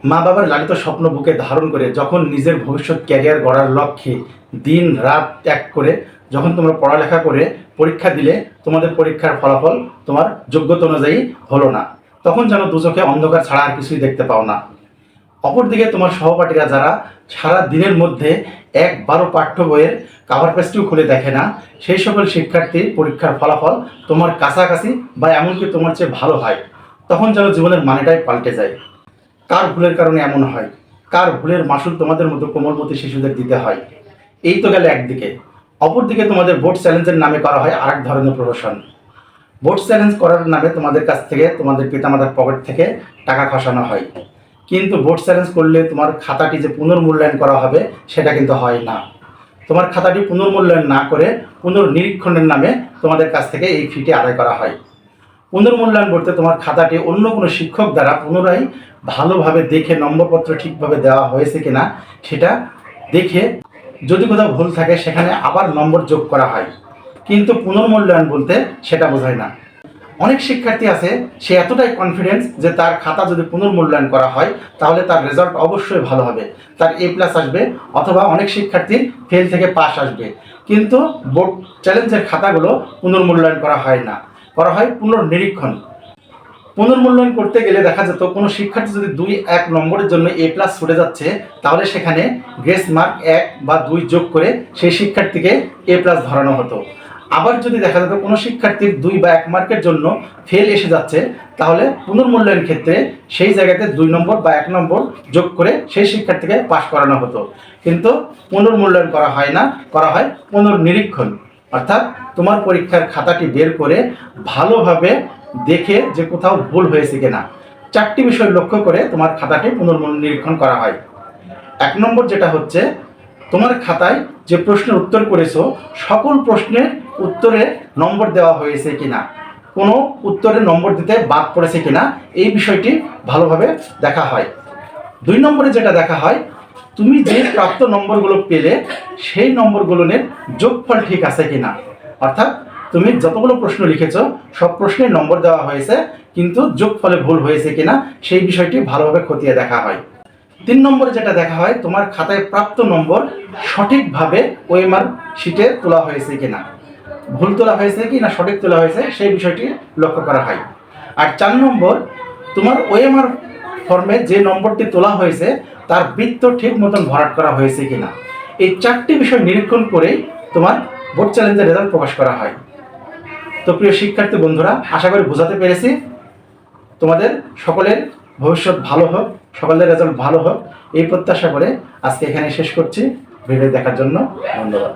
মা বাবার লালিত স্বপ্ন বুকে ধারণ করে যখন নিজের ভবিষ্যৎ ক্যারিয়ার গড়ার লক্ষ্যে দিন রাত ত্যাগ করে যখন তোমরা পড়ালেখা করে পরীক্ষা দিলে, তোমাদের পরীক্ষার ফলাফল তোমার যোগ্যতা অনুযায়ী হলো না, তখন যেন দু চোখে অন্ধকার ছাড়া আর কিছুই দেখতে পাও না। অপরদিকে তোমার সহপাঠীরা যারা সারা দিনের মধ্যে একবারও পাঠ্য বইয়ের কাভার পেজটিও খুলে দেখে না, সেই সকল শিক্ষার্থীর পরীক্ষার ফলাফল তোমার কাছাকাছি বা এমনকি তোমার চেয়ে ভালো হয়, তখন যেন জীবনের মানেটাই পাল্টে যায়। কার ভুলের কারণে এমন হয়? কার ভুলের মাসুল তোমাদের মতো কোমলমতি শিশুদের দিতে হয়? এই তো গেলে একদিকে। অপরদিকে তোমাদের বোর্ড চ্যালেঞ্জের নামে করা হয় আরেক ধরনের প্রহসন। বোর্ড চ্যালেঞ্জ করার নামে তোমাদের কাছ থেকে, তোমাদের পিতামাতার পকেট থেকে টাকা খসানো হয়, কিন্তু বোর্ড চ্যালেঞ্জ করলে তোমার খাতাটি যে পুনর্মূল্যায়ন করা হবে সেটা কিন্তু হয় না। তোমার খাতাটি পুনর্মূল্যায়ন না করে পুনর্নিরীক্ষণের নামে তোমাদের কাছ থেকে এই ফিটি আদায় করা হয়। পুনর্মূল্যায়ন করতে তোমার খাতাটি অন্য কোনো শিক্ষক দ্বারা পুনরায় ভালোভাবে দেখে নম্বরপত্র ঠিকভাবে দেওয়া হয়েছে কিনা সেটা দেখে, যদি কোথাও ভুল থাকে সেখানে আবার নম্বর যোগ করা হয়। কিন্তু পুনর্মূল্যায়ন বলতে সেটা বোঝায় না। অনেক শিক্ষার্থী আছে, সে এতটাই কনফিডেন্স যে তার খাতা যদি পুনর্মূল্যায়ন করা হয় তাহলে তার রেজাল্ট অবশ্যই ভালো হবে, তার A+ আসবে, অথবা অনেক শিক্ষার্থীর ফেল থেকে পাস আসবে। কিন্তু বোর্ড চ্যালেঞ্জের খাতাগুলো পুনর্মূল্যায়ন করা হয় না, করা হয় পুনর্নিরীক্ষণ। পুনর্মূল্যায়ন করতে গেলে দেখা যেত কোনো শিক্ষার্থী যদি 2-1 নম্বরের জন্য A+ ছুটে যাচ্ছে, তাহলে সেখানে গ্রেস মার্ক 1 বা 2 যোগ করে সেই শিক্ষার্থীকে A+ ধরানো হতো। আবার যদি দেখা যেত কোনো শিক্ষার্থীর 2 বা 1 মার্কের জন্য ফেল এসে যাচ্ছে, তাহলে পুনর্মূল্যায়ন ক্ষেত্রে সেই জায়গাতে 2 নম্বর বা 1 নম্বর যোগ করে সেই শিক্ষার্থীকে পাস করানো হতো। কিন্তু পুনর্মূল্যায়ন করা হয় না, করা হয় পুনর্নিরীক্ষণ। অর্থাৎ তোমার পরীক্ষার খাতাটি বের করে ভালোভাবে দেখে যে কোথাও ভুল হয়েছে কিনা 4টি বিষয় লক্ষ্য করে তোমার খাতাটি পুনর্নিরীক্ষণ করা হয়। 1 নম্বর যেটা হচ্ছে, তোমার খাতায় যে প্রশ্নের উত্তর করেছো সকল প্রশ্নের উত্তরে নম্বর দেওয়া হয়েছে কিনা, কোনো উত্তরে নম্বর দিতে বাদ পড়েছে কিনা, এই বিষয়টি ভালোভাবে দেখা হয়। 2 নম্বরে যেটা দেখা হয়, তুমি যে প্রাপ্ত নম্বরগুলো পেলে সেই নম্বরগুলোর যোগফল ঠিক আছে কিনা। অর্থাৎ তুমি যতগুলো প্রশ্ন লিখেছো সব প্রশ্নের নম্বর দেওয়া হয়েছে, কিন্তু যোগফলে ভুল হয়েছে কিনা সেই বিষয়টি ভালোভাবে খতিয়ে দেখা হয়। 3 নম্বরে যেটা দেখা হয়, তোমার খাতায় প্রাপ্ত নম্বর সঠিকভাবে OMR শিটে তোলা হয়েছে কিনা, ভুল তোলা হয়েছে কি না সঠিক তোলা হয়েছে সেই বিষয়টি লক্ষ্য করা হয়। আর 4 নম্বর, তোমার OMR ফর্মে যে নম্বরটি তোলা হয়েছে তার বৃত্ত ঠিক মতন ভরাট করা হয়েছে কিনা। এই 4টি বিষয় নিরীক্ষণ করেই তোমার বোর্ড চ্যালেঞ্জের রেজাল্ট প্রকাশ করা হয়। তো প্রিয় শিক্ষার্থী বন্ধুরা, আশা করি বোঝাতে পেরেছি। তোমাদের সকলের ভবিষ্যৎ ভালো হোক, সকলের রেজাল্ট ভালো হোক, এই প্রত্যাশা করে আজকে এখানে শেষ করছি। ভিডিও দেখার জন্য ধন্যবাদ।